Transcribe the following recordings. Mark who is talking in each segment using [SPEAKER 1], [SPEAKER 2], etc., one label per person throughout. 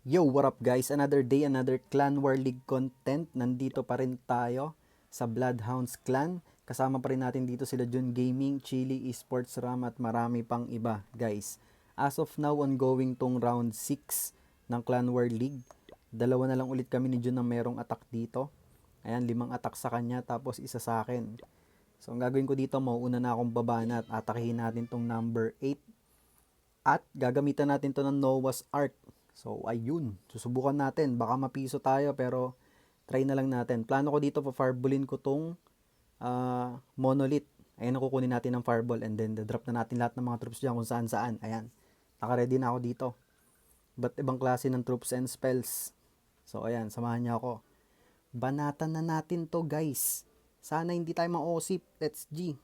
[SPEAKER 1] Yo, what up guys? Another day, another Clan War League content. Nandito pa rin tayo sa Bloodhounds Clan. Kasama pa rin natin dito sila Jun Gaming, Chili, Esports Ram at marami pang iba guys. As of now, ongoing tong round 6 ng Clan War League. Dalawa na lang ulit kami ni Jun na merong attack dito. Ayan, 5 attack sa kanya tapos isa sa akin. So ang gagawin ko dito, mauuna na akong babana at atakihin natin tong number 8. At gagamitan natin to ng Noah's Ark. So, ayun. Susubukan natin. Baka mapiso tayo pero try na lang natin. Plano ko dito, pa-fireballin ko tong monolith. Ayan, kukunin natin ng fireball and then drop na natin lahat ng mga troops dyan kung saan saan. Ayan. Naka-ready na ako dito. Ba't ibang klase ng troops and spells? So, ayan. Samahan niyo ako. Banatan na natin to guys. Sana hindi tayo ma-osip. Let's G.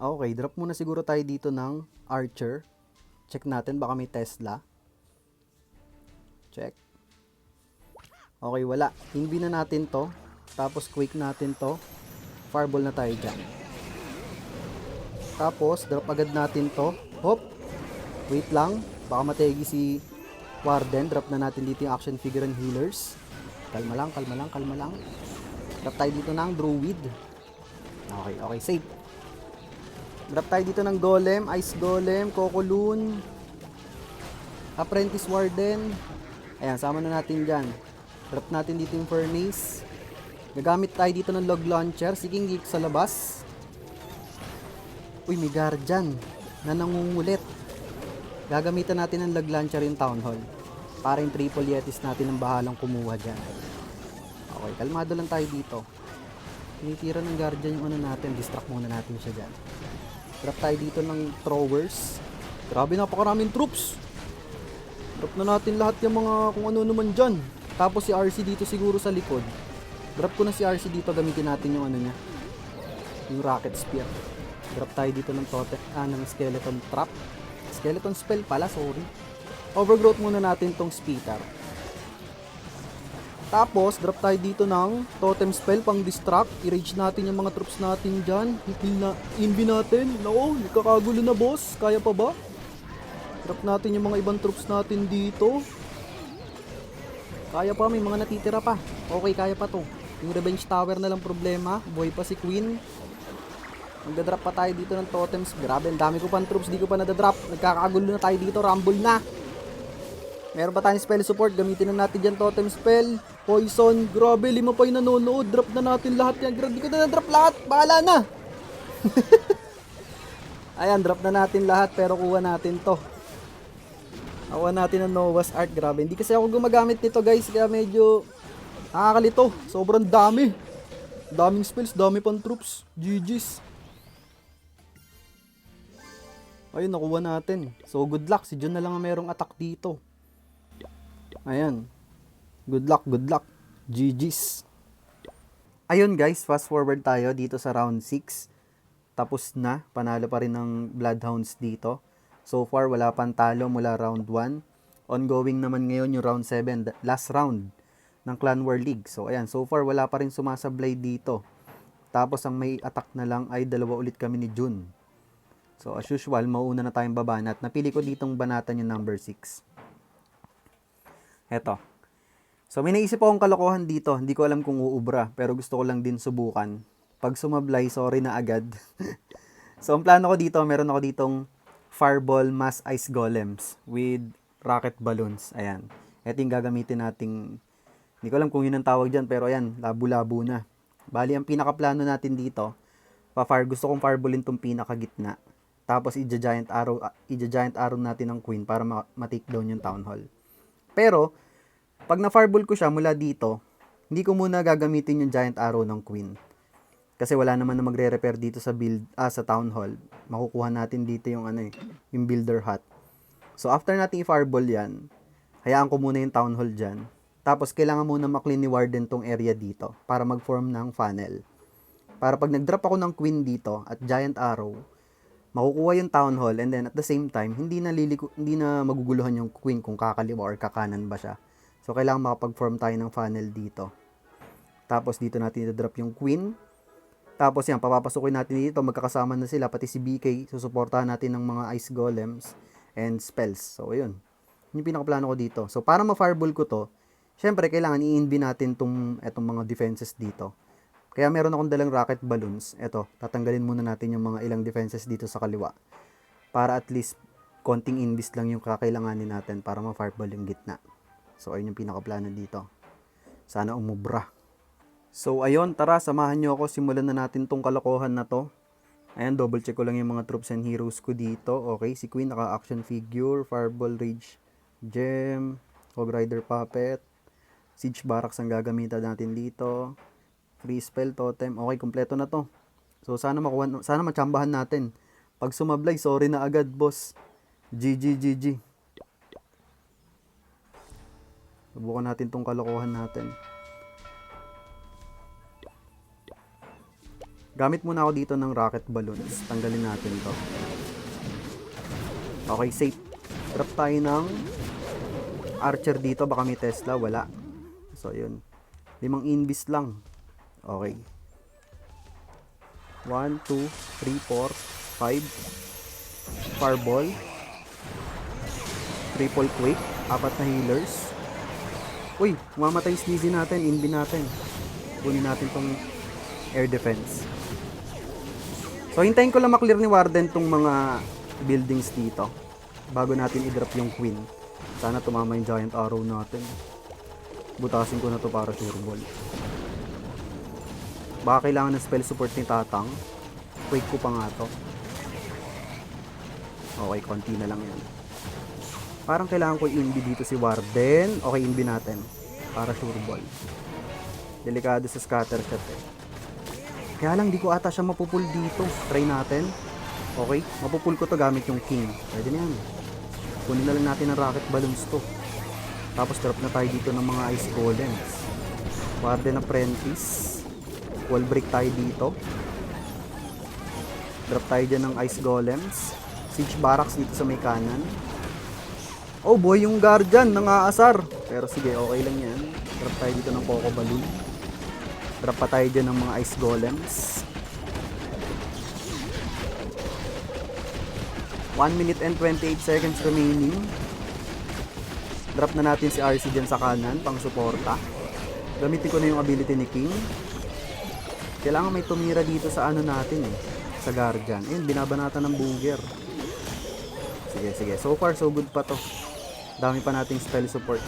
[SPEAKER 1] Okay, drop muna siguro tayo dito ng Archer. Check natin, baka may Tesla. Check. Okay, wala. Invi na natin to. Tapos quick natin to. Fireball na tayo dyan. Tapos, drop agad natin to. Hop. Wait lang. Baka mategi si Warden. Drop na natin dito yung action figure and healers. Kalma lang, kalma lang, kalma lang. Drop tayo dito ng Druid. Okay, okay, safe. Drop tayo dito ng Golem, Ice Golem, Kokoloon, Apprentice Warden. Ayan, sama na natin dyan. Drop natin dito yung Furnace. Gagamit tayo dito ng Log Launcher. Seeking Geek sa labas. Uy, may Guardian na nangungulit. Gagamitan natin ng Log Launcher yung Town Hall. Para yung Triple Yetis natin ang bahalang kumuha dyan. Okay, kalmado lang tayo dito. Tinitira ng Guardian yung ano natin. Distract muna natin siya dyan. Drop tayo dito ng throwers. Grabe, napakaraming troops. Drop na natin lahat yung mga kung ano naman dyan. Tapos si RC dito siguro sa likod. Drop ko na si RC dito. Gamitin natin yung ano niya. Yung rocket spear. Drop tayo dito ng ng skeleton trap. Skeleton spell pala, sorry. Overgrowth muna natin tong Spitter. Tapos, drop tayo dito ng totem spell pang distract. I-rage natin yung mga troops natin dyan. Invi natin. Nako, nagkakagulo na boss. Kaya pa ba? Drop natin yung mga ibang troops natin dito. Kaya pa, may mga natitira pa. Okay, kaya pa to. Yung revenge tower na lang problema. Buhay pa si Queen. Magdadrop pa tayo dito ng totems. Grabe, ang dami ko pang troops. Di ko pa nadadrop. Nagkakagulo na tayo dito. Rumble na. Meron pa tayong spell support. Gamitin na natin dyan totem spell. Poison. Grabe, 5 pa yung nanonood. Drop na natin lahat yan. Grabe, di ko na na-drop lahat. Bahala na. Ayan, drop na natin lahat. Pero kuha natin to. Kuha natin ang Noah's Ark. Grabe, hindi kasi ako gumagamit nito guys. Kaya medyo nakakalito. Sobrang dami. Daming spells. Dami pang troops. GG's. Ayun, nakuha natin. So, good luck. Si Jun na lang ang merong attack dito. Ayan. Good luck, good luck. GG's. Ayun guys, fast forward tayo dito sa round 6. Tapos na, panalo pa rin ng Bloodhounds dito. So far, wala pang talo mula round 1. Ongoing naman ngayon yung round 7, last round ng Clan War League. So ayan, so far wala pa rin sumasablay dito. Tapos ang may attack na lang ay dalawa ulit kami ni Jun. So as usual, mauna na tayong babanat. Napili ko ditong banatan yung number 6. Eto. So may naisip akong kalokohan dito. Hindi ko alam kung uubra. Pero gusto ko lang din subukan. Pag sumablay, sorry na agad. So ang plano ko dito, meron ako ditong Fireball Mass Ice Golems with rocket balloons. Ayan. Ito yung gagamitin nating, hindi ko alam kung yun ang tawag dyan. Pero ayan, labo-labo na. Bali, ang pinakaplano natin dito, gusto kong fireballin tong pinakagitna. Tapos i-giant arrow natin ng queen para ma-take down yung town hall. Pero, pag na-fireball ko siya mula dito, hindi ko muna gagamitin yung giant arrow ng queen. Kasi wala naman na magre-repair dito sa sa town hall. Makukuha natin dito yung yung builder hut. So after natin i-fireball yan, hayaan ko muna yung town hall dyan. Tapos kailangan muna ma-clean ni Warden tong area dito para mag-form ng funnel. Para pag nag-drop ako ng queen dito at giant arrow, makukuha yung town hall and then at the same time, hindi na maguguluhan yung queen kung kakaliwa or kakanan ba siya. So, kailangan makapag-form tayo ng funnel dito. Tapos, dito natin i-drop yung queen. Tapos yan, papapasukin natin dito, magkakasama na sila, pati si BK, susuportahan natin ng mga ice golems and spells. So, ayun. Yung pinakaplano ko dito. So, para ma-fireball ko to, syempre, kailangan i-invi natin etong mga defenses dito. Kaya meron akong dalang rocket balloons. Eto, tatanggalin muna natin yung mga ilang defenses dito sa kaliwa. Para at least, konting invis lang yung kakailanganin natin para ma-fireball yung gitna. So, ayun yung pinakaplano dito. Sana umubra. So, ayun, tara, samahan nyo ako. Simulan na natin tong kalokohan na to. Ayan, double check ko lang yung mga troops and heroes ko dito. Okay, si Queen, naka-action figure, Fireball Rage Gem, Hog Rider Puppet, Siege Barracks ang gagamitan natin dito. Free Spell Totem. Okay, kompleto na to. So, sana matsambahan natin. Pag sumablay, sorry na agad, boss. GG. Subukan natin tong kalokohan natin. Gamit muna ako dito ng rocket balloons. Tanggalin natin to. Okay, safe. Drop tayo ng archer dito. Baka may Tesla. Wala. So, yun. 5 invis lang. Okay. 1, 2, 3, 4, 5. Fireball. Triple Quake. 4 na healers. Uy, mamatay sneezy natin. Invi natin. Kunin natin tong air defense. So, hintayin ko lang maklear ni Warden tong mga buildings dito bago natin i-drop yung Queen. Sana tumama yung Giant Arrow natin. Butasin ko na to para sure ball. Baka kailangan ng spell support ni Tatang. Quake ko pa nga to. Okay, konti na lang yan. Parang kailangan ko i-invi dito si Warden. Okay, invi natin para sure ball. Delikado sa scatter shot eh. Kaya lang, di ko ata siya mapupul dito. Try natin. Okay, mapupul ko to gamit yung king. Pwede na yan. Kunin na lang natin ang rocket balloons to. Tapos drop na tayo dito ng mga ice golems. Warden Apprentice. Wall break tayo dito. Drop tayo dyan ng ice golems. Siege barracks dito sa may kanan. Oh boy, yung guardian nangaasar. Pero sige, okay lang yan. Drop tayo dito ng Coco Balloon. Drop pa tayo dyan ng mga ice golems. 1 minute and 28 seconds remaining. Drop na natin si RC dyan sa kanan, pang suporta. Gamitin ko na yung ability ni King. Kailangan may tumira dito sa ano natin eh, sa Guardian. Ayun, binabanatan ng Booger. Sige. So far, so good pa to. Dami pa nating spell support.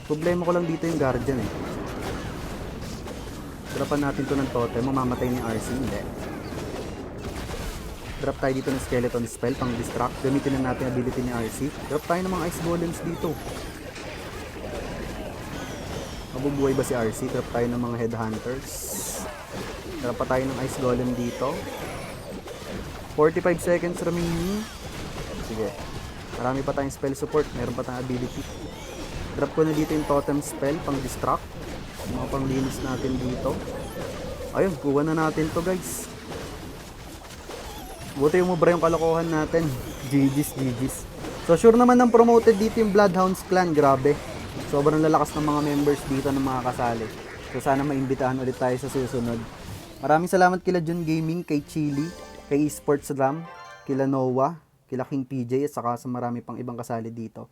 [SPEAKER 1] Problema ko lang dito yung Guardian eh. Dropan natin to ng totem, mamamatay ni RC, hindi. Drop tayo dito ng skeleton spell, pang distract. Gamitin na natin ability ni RC. Drop tayo ng mga ice golems dito. Mabubuhay ba si RC? Drop tayo ng mga headhunters. Drop pa tayo ng ice golem dito. 45 seconds remaining. Sige. Marami pa tayong spell support. Meron pa tayong ability. Drop ko na dito yung totem spell, pang distract. Mga panglinis natin dito. Ayun, kuha na natin to guys. Buti umubra yung kalokohan natin. GG's. So sure naman ng promoted dito yung Bloodhounds clan. Grabe. Sobrang lalakas ng mga members dito ng mga kasali. So sana maimbitahan ulit tayo sa susunod. Maraming salamat kila Jun Gaming, kay Chili, kay Esports Ram, kila Noah, kila King PJ, at saka sa marami pang ibang kasali dito.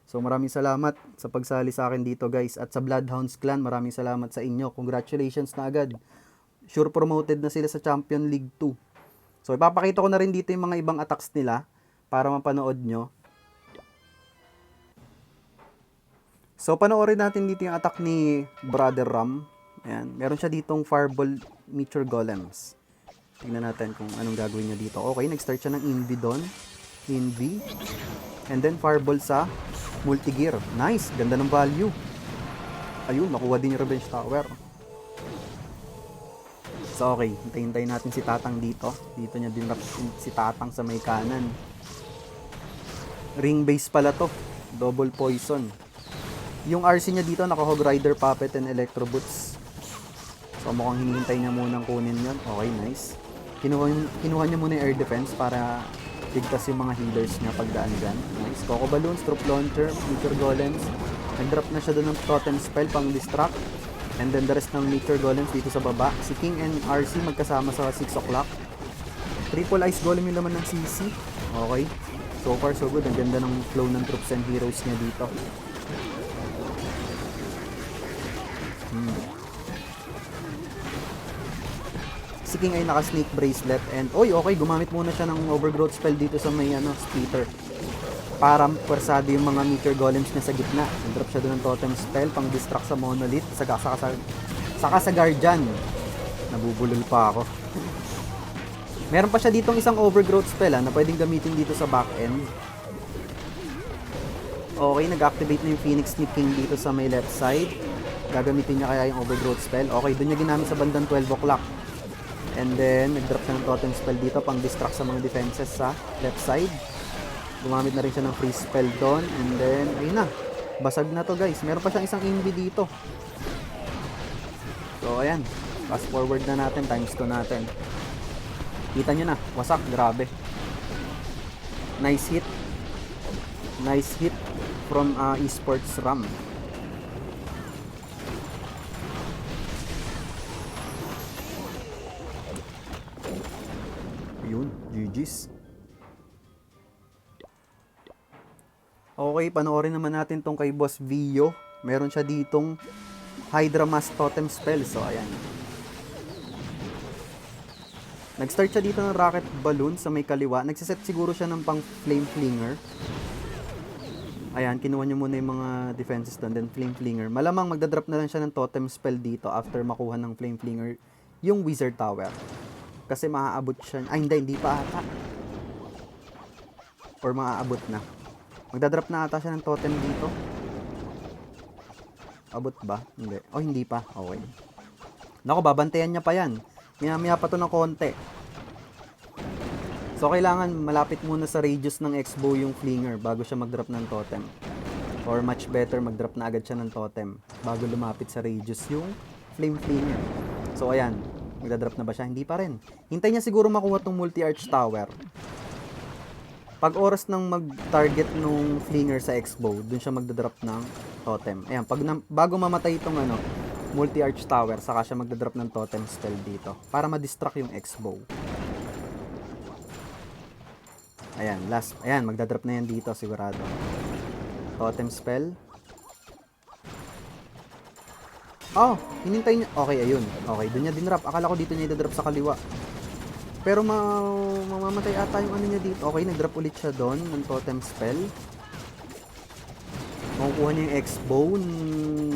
[SPEAKER 1] So maraming salamat sa pagsali sa akin dito guys. At sa Bloodhounds clan, maraming salamat sa inyo. Congratulations na agad. Sure promoted na sila sa Champion League 2. So ipapakita ko na rin dito yung mga ibang attacks nila para mapanood nyo. So panoorin natin dito yung attack ni Brother Ram. Ayan. Meron siya ditong Fireball Meteor Golems. Tingnan natin kung anong gagawin niya dito. Okay, nag-start siya ng Invi doon. Invi. And then Fireball sa Multi-Gear. Nice! Ganda ng value. Ayun, nakuha din yung Revenge Tower. So okay, hintayin natin si Tatang dito. Dito niya din si Tatang sa may kanan. Ring base pala to. Double poison. Yung RC niya dito, naka-Hog Rider Puppet and Electro Boots. So mukhang hinihintay niya munang kunin yun. Okay, nice. Kinuha niya muna yung air defense para ligtas yung mga healers niya pagdaan dyan. Nice. Coco Balloons, Troop Launcher, Meteor Golems. Nag-drop na siya doon ng Totem Spell pang distract. And then the rest ng Meteor Golems dito sa baba. Si King and RC magkasama sa 6 o'clock. Triple Ice Golem yung laman ng CC. Okay. So far so good. Ang ganda ng flow ng troops and heroes niya dito. Si King ay naka-snake bracelet. And oy, okay. Gumamit muna siya ng overgrowth spell dito sa may splitter. Para pwersado yung mga Meteor Golems niya sa gitna. Nag-drop siya doon ng totem spell pang distract sa Monolith. Saka sa Guardian. Nabubulol pa ako. Meron pa siya ditong isang overgrowth spell na pwedeng gamitin dito sa back end. Okay, nag-activate na yung Phoenix ni King dito sa may left side. Gagamitin niya kaya yung overgrowth spell. Okay, doon niya ginamit sa bandang 12 o'clock. And then, nag-drop siya ng totem spell dito pang distract sa mga defenses sa left side. Gumamit na rin siya ng free spell doon. And then, ayun na. Basag na to guys. Meron pa siyang isang invi dito. So, ayan. Fast forward na natin. Times 2 natin. Kita nyo na. Wasak. Grabe. Nice hit. Nice hit from Esports Ram. Yun. GG's. Okay, panoorin naman natin tong kay Boss Vio. Meron siya ditong Hydra Mask Totem Spell. So, ayan. Nag-start siya dito ng Rocket Balloon sa may kaliwa. Nagsiset siguro siya ng pang Flame Flinger. Ayan, kinuha niya muna yung mga defenses doon. Then Flame Flinger. Malamang magdadrop na lang siya ng Totem Spell dito after makuha ng Flame Flinger yung Wizard Tower. Kasi maaabot siya. Ay, hindi pa ata. Or maaabot na. Magdadrop na ata siya ng totem dito. Abot ba? Hindi. Oh, hindi pa. Okay. Nako, babantayan niya pa yan. Maya pa to ng konti. So, kailangan malapit muna sa radius ng X-Bow yung Flinger bago siya mag-drop ng totem. Or much better, mag-drop na agad siya ng totem bago lumapit sa radius yung Flame Flinger. So, ayan. Magdadrop na ba siya? Hindi pa rin. Hintay niya siguro makuha tong Multi-Arch Tower. Pag oras ng mag-target nung Flinger sa X-Bow, dun siya magdadrop ng totem. Ayan, bago mamatay itong Multi-Arch Tower, saka siya magdadrop ng totem spell dito. Para ma-distract yung X-Bow. Ayan, last. Ayan, magdadrop na yan dito, sigurado. Totem spell. Oh, hinintay niya. Okay, ayun. Okay, dun niya dinrop. Akala ko dito niya idadrop sa kaliwa. Pero mamamatay ata yung niya dito. Okay, nag-drop ulit siya doon ng totem spell. Makukuha niya yung X-Bow.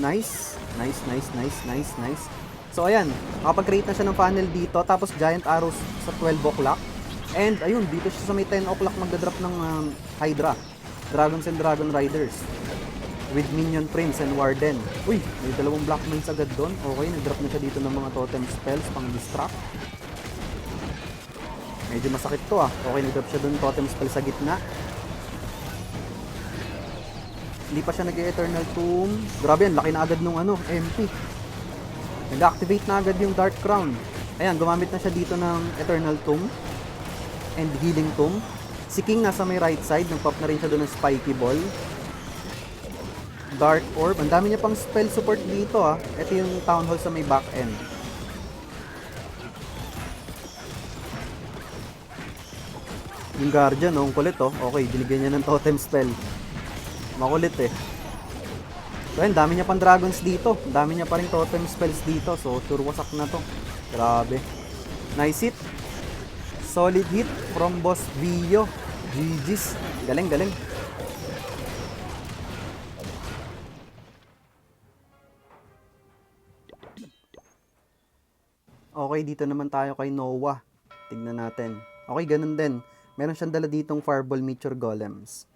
[SPEAKER 1] Nice. Nice. So, ayan. Makapag-create na siya ng funnel dito. Tapos, Giant Arrows sa 12 o'clock. And, ayun. Dito siya sa may 10 o'clock magdadrop ng Hydra. Dragons and Dragon Riders. With Minion Prince and Warden. Uy, may dalawang Black Mines agad doon. Okay, nag-drop na siya dito ng mga totem spells pang distract. Medyo masakit to Okay, nag-drop siya doon totem spell sa gitna. Hindi pa siya nag-Eternal Tomb. Grabe yan, laki na agad nung MP. Nag-activate na agad yung Dark Crown. Ayan, gumamit na siya dito ng Eternal Tomb and Healing Tomb. Si King nasa may right side, nag-pop na rin siya doon ng Spiky Ball. Dark Orb, ang dami niya pang spell support dito Ito yung Town Hall sa may back end. Yung Guardian, ang kulit Okay, binigyan niya ng totem spell. Makulit So, ayun, dami niya pang dragons dito. Dami niya pa rin totem spells dito. So, sure wasak na to. Grabe. Nice hit. Solid hit from Boss Vio. GG's. Galing. Okay, dito naman tayo kay Noah. Tingnan natin. Okay, ganun din. Meron siyang dala ditong Fireball Meteor Golems.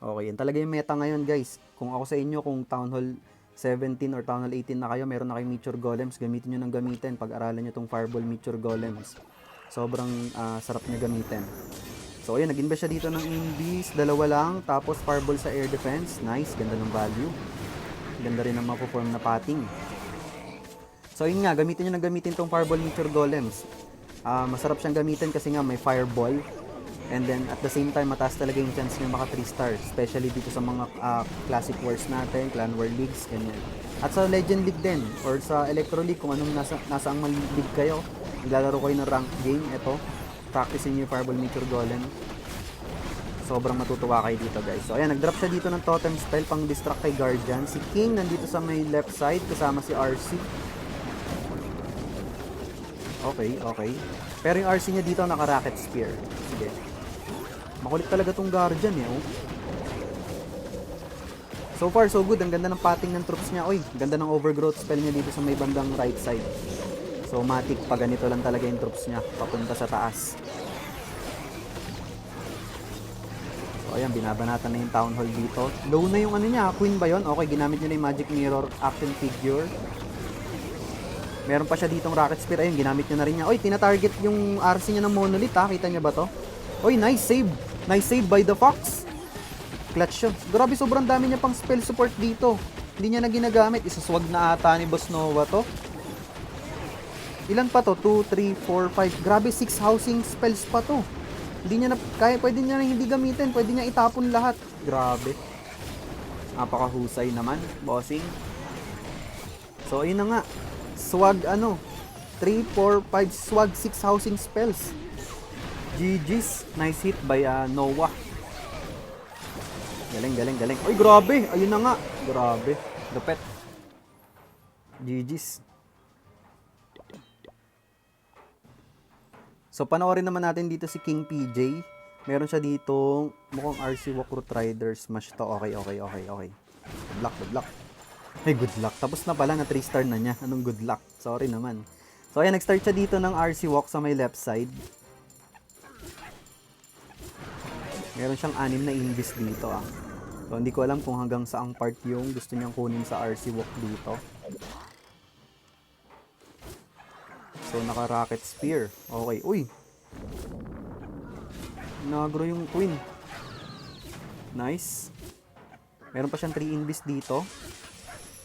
[SPEAKER 1] Okay, yan talaga yung meta ngayon guys. Kung ako sa inyo, kung Town Hall 17 or Town Hall 18 na kayo, meron na kayong Meteor Golems, gamitin nyo ng gamitin. Pag-aralan nyo tong Fireball Meteor Golems. Sobrang sarap niya gamitin. So ayun, nag-invest siya dito ng Invis, dalawa lang, tapos Fireball sa Air Defense. Nice, ganda ng value. Ganda rin ang mapo-form na patting. So yun nga, gamitin nyo ng gamitin tong Fireball Meteor Golems. Masarap siyang gamitin kasi nga may Fireball. And then, at the same time, mataas talaga yung chance niya maka 3 star. Especially dito sa mga Classic Wars natin, Clan War Leagues, ganyan. At sa Legend League din, or sa Electro League, kung anong nasa ang league kayo, naglalaro kayo ng ranked game, eto, practicing yung Fireball Meteor Golem. Sobrang matutuwa kayo dito, guys. So, ayan, nag-drop siya dito ng totem spell pang distract kay Guardian. Si King nandito sa may left side, kasama si RC. Okay. Pero yung RC niya dito naka-Rocket Spear. Sige. Makulit talaga tong Guardian eh, oh. So far, so good. Ang ganda ng pating ng troops niya. Oy, ganda ng overgrowth spell niya dito sa may bandang right side. So, matik pa ganito lang talaga yung troops niya. Papunta sa taas. So, ayan, binabanatan na yung Town Hall dito. Low na yung ano niya. Queen ba yun? Okay, ginamit niya na yung Magic Mirror action figure. Meron pa siya ditong Rocket Spear. Ayun, ginamit niya na rin niya. Oy, tina-target yung RC niya ng Monolith, ha. Kita niya ba to? Oy, nice save. Nice save by the Fox. Clutch yun. Grabe, sobrang dami niya pang spell support dito. Hindi niya na ginagamit. Isaswag na ata ni Boss Nova to. Ilan pa to? 2, 3, 4, 5. Grabe, 6 housing spells pa to. Hindi niya na, kaya pwede niya na hindi gamitin. Pwede niya itapon lahat. Grabe. Napakahusay naman, bossing. So, ayun na nga. Swag, 3, 4, 5 swag, 6 housing spells. GG's. Nice hit by Noah. Galing. Ay, grabe. Ayun na nga. Grabe. Lupet. GG's. So, panoorin naman natin dito si King PJ. Meron siya dito, mukhang RC Walk Root Rider Smash to. Okay. Good luck. Hey, good luck. Tapos na pala, na 3 star na niya. Anong good luck? Sorry naman. So, ayan, nag-start siya dito ng RC Walk sa may left side. Meron siyang 6 na invis dito, So, hindi ko alam kung hanggang saang part yung gusto niyang kunin sa RC Walk dito. So, naka-Rocket Spear. Okay. Uy! Nagro yung Queen. Nice. Meron pa siyang 3 invis dito.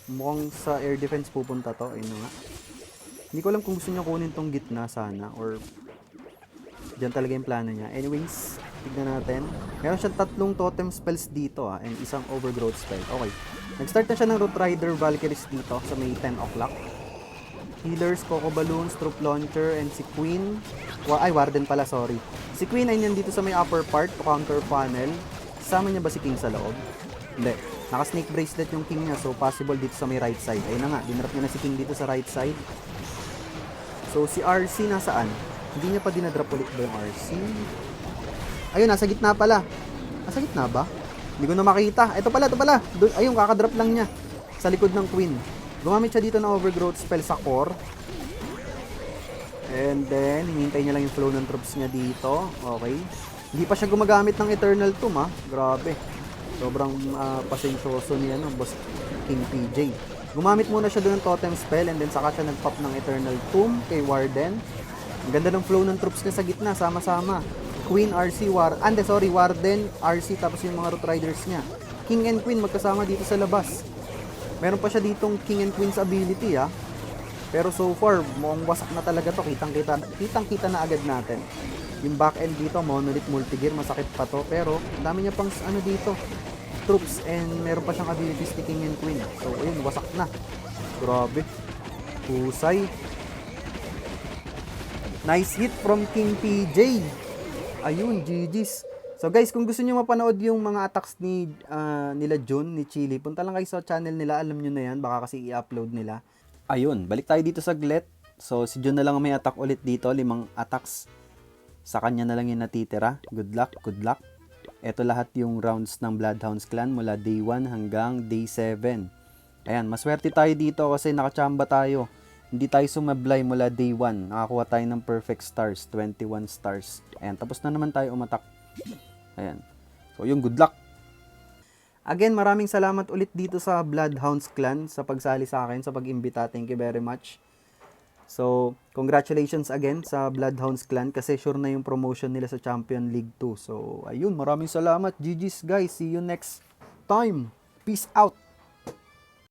[SPEAKER 1] Mukhang sa air defense pupunta to. Ayun nga. Hindi ko alam kung gusto niya kunin tong gitna sana. Or dyan talaga yung plano niya. Anyways, tignan natin. Meron siyang 3 totem spells dito and isang overgrowth spell. Okay. Nag-start na siya ng Root Rider Valkyries dito sa may 10 o'clock. Healers, Coco Balloons, Troop Launcher, and si Queen. Warden pala, sorry. Si Queen ay nandito sa may upper part to counter funnel. Sama niya ba si King sa loob? Hindi. Naka-snake bracelet yung King niya, so possible dito sa may right side. Ayun na nga, dinrap niya na si King dito sa right side. So, si RC nasaan? Hindi niya pa dinadrop ulit ba yung RC? Ayun, nasa gitna pala. Nasa gitna ba? Hindi ko na makita. Ito pala. Ayun, kakadrop lang niya. Sa likod ng Queen. Gumamit siya dito ng overgrowth spell sa core. And then, hinihintay niya lang yung flow ng troops niya dito. Okay. Hindi pa siya gumagamit ng Eternal Tomb, Grabe. Sobrang pasensyoso niya, Boss King PJ. Gumamit muna siya doon ng totem spell and then saka siya nag-pop ng Eternal Tomb kay Warden. Ang ganda ng flow ng troops niya sa gitna, sama-sama. Queen, RC, Warden, RC, tapos yung mga Root Riders niya. King and Queen magkasama dito sa labas. Meron pa siya ditong King and Queen's ability, Pero so far, mukhang wasak na talaga to. Kitang-kita na agad natin. Yung back end dito, Monolith Multigear, masakit pa to. Pero, dami niya pang dito, troops. And meron pa siyang abilities ni King and Queen. So, ayun, wasak na. Grabe. Husay. Nice hit from King PJ. Ayun, GG's. So guys, kung gusto niyo mapanood yung mga attacks nila Jun, ni Chili, punta lang kayo sa channel nila, alam niyo na yan, baka kasi i-upload nila. Ayun, balik tayo dito sa Glet. So si Jun na lang may attack ulit dito, 5 attacks. Sa kanya na lang yung natitira. Good luck. Ito lahat yung rounds ng Bloodhounds Clan mula day 1 hanggang day 7. Ayan, maswerte tayo dito kasi nakachamba tayo. Hindi tayo sumablay mula day 1. Nakakuha tayo ng perfect stars, 21 stars. Ayan, tapos na naman tayo umatak. Ayan. So, yung good luck. Again, maraming salamat ulit dito sa Bloodhounds Clan sa pagsali sa akin, sa pag-imbita. Thank you very much. So, congratulations again sa Bloodhounds Clan kasi sure na yung promotion nila sa Champion League 2. So, ayun, maraming salamat. GG's guys. See you next time. Peace out.